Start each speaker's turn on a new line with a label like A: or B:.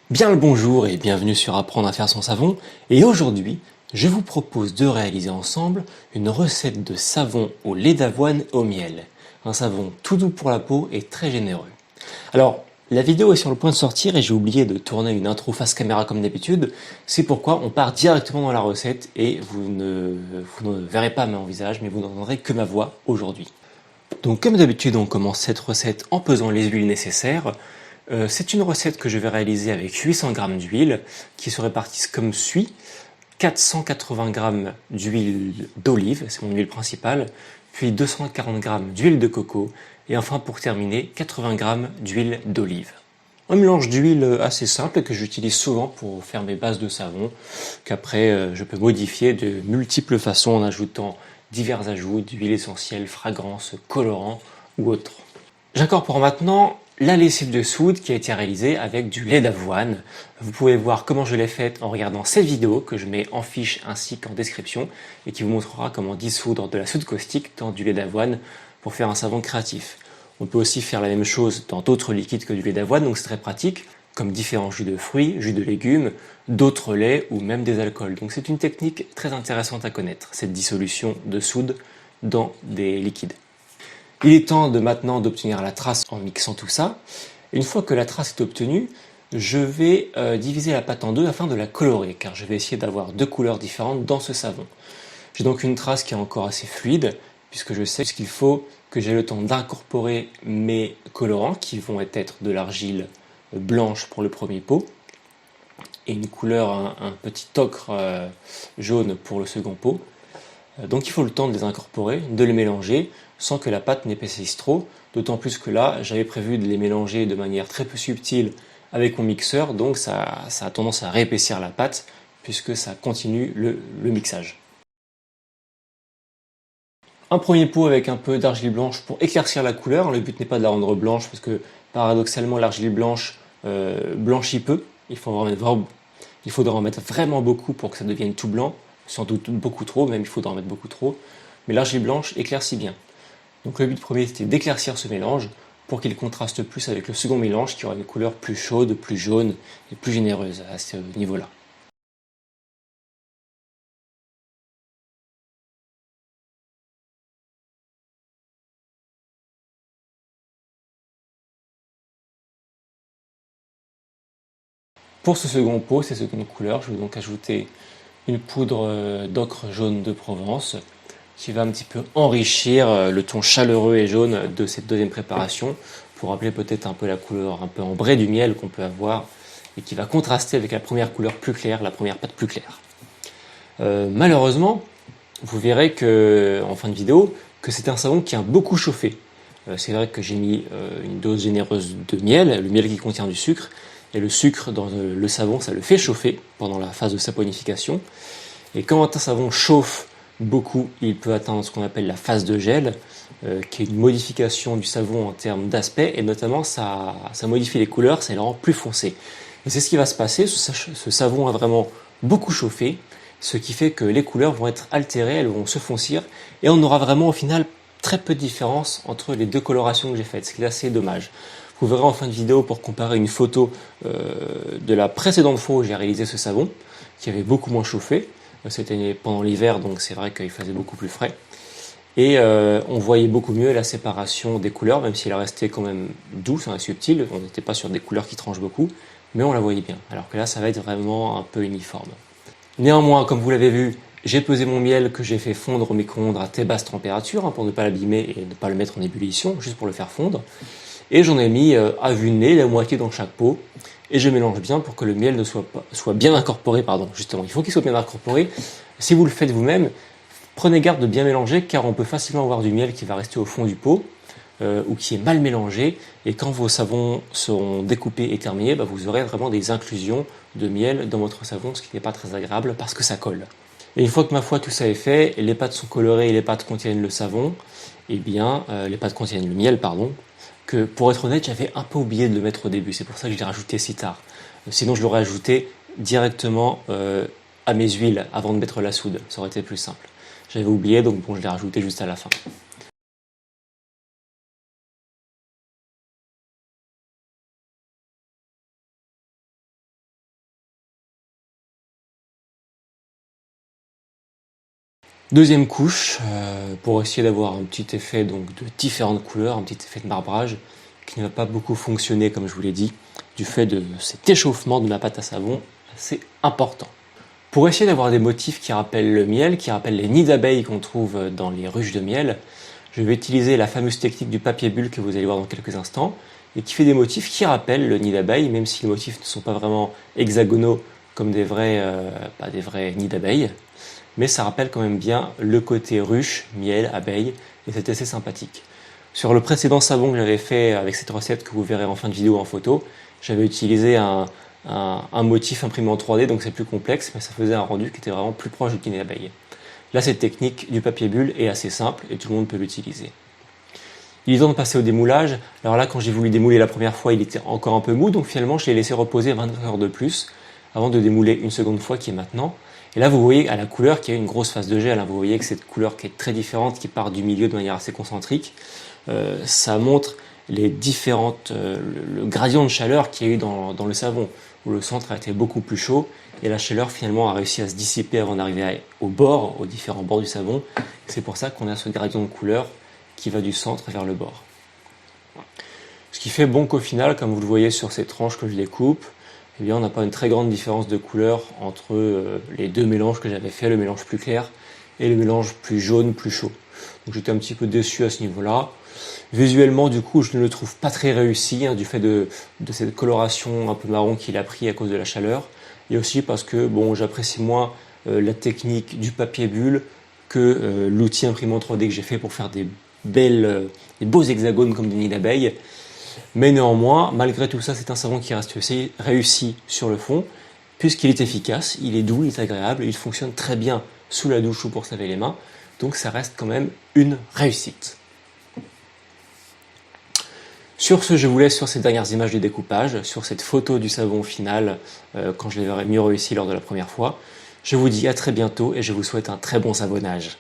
A: Bien le bonjour et bienvenue sur Apprendre à faire son savon. Et aujourd'hui, je vous propose de réaliser ensemble une recette de savon au lait d'avoine et au miel. Un savon tout doux pour la peau et très généreux. Alors, la vidéo est sur le point de sortir et j'ai oublié de tourner une intro face caméra comme d'habitude. C'est pourquoi on part directement dans la recette et vous ne verrez pas mon visage, mais vous n'entendrez que ma voix aujourd'hui. Donc comme d'habitude, on commence cette recette en pesant les huiles nécessaires. C'est une recette que je vais réaliser avec 800 g d'huile qui se répartissent comme suit. 480 g d'huile d'olive, c'est mon huile principale, puis 240 g d'huile de coco et enfin pour terminer 80 g d'huile d'olive. Un mélange d'huile assez simple que j'utilise souvent pour faire mes bases de savon, qu'après je peux modifier de multiples façons en ajoutant divers ajouts d'huile essentielle, fragrances, colorants ou autres. J'incorpore maintenant la lessive de soude qui a été réalisée avec du lait d'avoine. Vous pouvez voir comment je l'ai faite en regardant cette vidéo que je mets en fiche ainsi qu'en description et qui vous montrera comment dissoudre de la soude caustique dans du lait d'avoine pour faire un savon créatif. On peut aussi faire la même chose dans d'autres liquides que du lait d'avoine, donc c'est très pratique, comme différents jus de fruits, jus de légumes, d'autres laits ou même des alcools. Donc c'est une technique très intéressante à connaître, cette dissolution de soude dans des liquides. Il est temps maintenant d'obtenir la trace en mixant tout ça. Une fois que la trace est obtenue, je vais diviser la pâte en deux afin de la colorer, car je vais essayer d'avoir deux couleurs différentes dans ce savon. J'ai donc une trace qui est encore assez fluide, puisque je sais qu'il faut que j'ai le temps d'incorporer mes colorants, qui vont être de l'argile blanche pour le premier pot, et une couleur, un petit ocre jaune pour le second pot. Donc il faut le temps de les incorporer, de les mélanger, sans que la pâte n'épaississe trop, d'autant plus que là, j'avais prévu de les mélanger de manière très peu subtile avec mon mixeur, donc ça a tendance à réépaissir la pâte, puisque ça continue le mixage. Un premier pot avec un peu d'argile blanche pour éclaircir la couleur. Le but n'est pas de la rendre blanche parce que paradoxalement l'argile blanche blanchit peu. Il faudra en mettre vraiment beaucoup pour que ça devienne tout blanc. Sans doute beaucoup trop, même il faudra en mettre beaucoup trop. Mais l'argile blanche éclaircit bien. Donc le but premier c'était d'éclaircir ce mélange pour qu'il contraste plus avec le second mélange qui aura une couleur plus chaude, plus jaune et plus généreuse à ce niveau-là. Pour ce second pot, ces secondes couleurs, je vais donc ajouter une poudre d'ocre jaune de Provence qui va un petit peu enrichir le ton chaleureux et jaune de cette deuxième préparation pour rappeler peut-être un peu la couleur un peu ambrée du miel qu'on peut avoir et qui va contraster avec la première couleur plus claire, la première pâte plus claire. Malheureusement, vous verrez que, en fin de vidéo que c'est un savon qui a beaucoup chauffé. C'est vrai que j'ai mis une dose généreuse de miel, le miel qui contient du sucre, et le sucre dans le savon, ça le fait chauffer pendant la phase de saponification. Et quand un savon chauffe beaucoup, il peut atteindre ce qu'on appelle la phase de gel, qui est une modification du savon en termes d'aspect, et notamment ça modifie les couleurs, ça les rend plus foncés. Et c'est ce qui va se passer, ce savon a vraiment beaucoup chauffé, ce qui fait que les couleurs vont être altérées, elles vont se foncir, et on aura vraiment au final très peu de différence entre les deux colorations que j'ai faites, ce qui est assez dommage. Vous verrez en fin de vidéo pour comparer une photo de la précédente fois où j'ai réalisé ce savon, qui avait beaucoup moins chauffé. C'était pendant l'hiver, donc c'est vrai qu'il faisait beaucoup plus frais. Et on voyait beaucoup mieux la séparation des couleurs, même si elle restait quand même douce et subtile. On n'était pas sur des couleurs qui tranchent beaucoup, mais on la voyait bien. Alors que là, ça va être vraiment un peu uniforme. Néanmoins, comme vous l'avez vu, j'ai pesé mon miel que j'ai fait fondre au micro-ondes à très basse température pour ne pas l'abîmer et ne pas le mettre en ébullition, juste pour le faire fondre. Et j'en ai mis à vue de nez la moitié dans chaque pot. Et je mélange bien pour que le miel soit bien incorporé, justement. Il faut qu'il soit bien incorporé. Si vous le faites vous-même, prenez garde de bien mélanger car on peut facilement avoir du miel qui va rester au fond du pot ou qui est mal mélangé. Et quand vos savons seront découpés et terminés, vous aurez vraiment des inclusions de miel dans votre savon, ce qui n'est pas très agréable parce que ça colle. Et une fois que ma foi tout ça est fait, les pâtes sont colorées et les pâtes contiennent le savon, eh bien les pâtes contiennent le miel, pardon, que pour être honnête, j'avais un peu oublié de le mettre au début, c'est pour ça que je l'ai rajouté si tard. Sinon, je l'aurais ajouté directement à mes huiles avant de mettre la soude, ça aurait été plus simple. J'avais oublié, donc bon, je l'ai rajouté juste à la fin. Deuxième couche, pour essayer d'avoir un petit effet donc, de différentes couleurs, un petit effet de marbrage, qui ne va pas beaucoup fonctionner comme je vous l'ai dit, du fait de cet échauffement de ma pâte à savon assez important. Pour essayer d'avoir des motifs qui rappellent le miel, qui rappellent les nids d'abeilles qu'on trouve dans les ruches de miel, je vais utiliser la fameuse technique du papier bulle que vous allez voir dans quelques instants, et qui fait des motifs qui rappellent le nid d'abeille, même si les motifs ne sont pas vraiment hexagonaux comme des vrais nids d'abeilles. Mais ça rappelle quand même bien le côté ruche, miel, abeille, et c'est assez sympathique. Sur le précédent savon que j'avais fait avec cette recette que vous verrez en fin de vidéo en photo, j'avais utilisé un motif imprimé en 3D, donc c'est plus complexe, mais ça faisait un rendu qui était vraiment plus proche du nid d'abeille. Là, cette technique du papier bulle est assez simple et tout le monde peut l'utiliser. Il est temps de passer au démoulage. Alors là, quand j'ai voulu démouler la première fois, il était encore un peu mou, donc finalement, je l'ai laissé reposer 24 heures de plus avant de démouler une seconde fois, qui est maintenant. Et là, vous voyez à la couleur qu'il y a une grosse phase de gel. Vous voyez que cette couleur qui est très différente, qui part du milieu de manière assez concentrique, ça montre les différentes, le gradient de chaleur qu'il y a eu dans le savon, où le centre a été beaucoup plus chaud, et la chaleur finalement a réussi à se dissiper avant d'arriver au bord, aux différents bords du savon. C'est pour ça qu'on a ce gradient de couleur qui va du centre vers le bord. Ce qui fait bon qu'au final, comme vous le voyez sur ces tranches que je découpe, eh bien, on n'a pas une très grande différence de couleur entre les deux mélanges que j'avais fait, le mélange plus clair et le mélange plus jaune, plus chaud. Donc j'étais un petit peu déçu à ce niveau-là. Visuellement, du coup, je ne le trouve pas très réussi, du fait de cette coloration un peu marron qu'il a pris à cause de la chaleur. Et aussi parce que bon, j'apprécie moins la technique du papier bulle que l'outil imprimant 3D que j'ai fait pour faire des beaux hexagones comme des nids d'abeilles. Mais néanmoins, malgré tout ça, c'est un savon qui reste aussi réussi sur le fond, puisqu'il est efficace, il est doux, il est agréable, il fonctionne très bien sous la douche ou pour se laver les mains, donc ça reste quand même une réussite. Sur ce, je vous laisse sur ces dernières images de découpage, sur cette photo du savon final, quand je l'avais mieux réussi lors de la première fois. Je vous dis à très bientôt et je vous souhaite un très bon savonnage.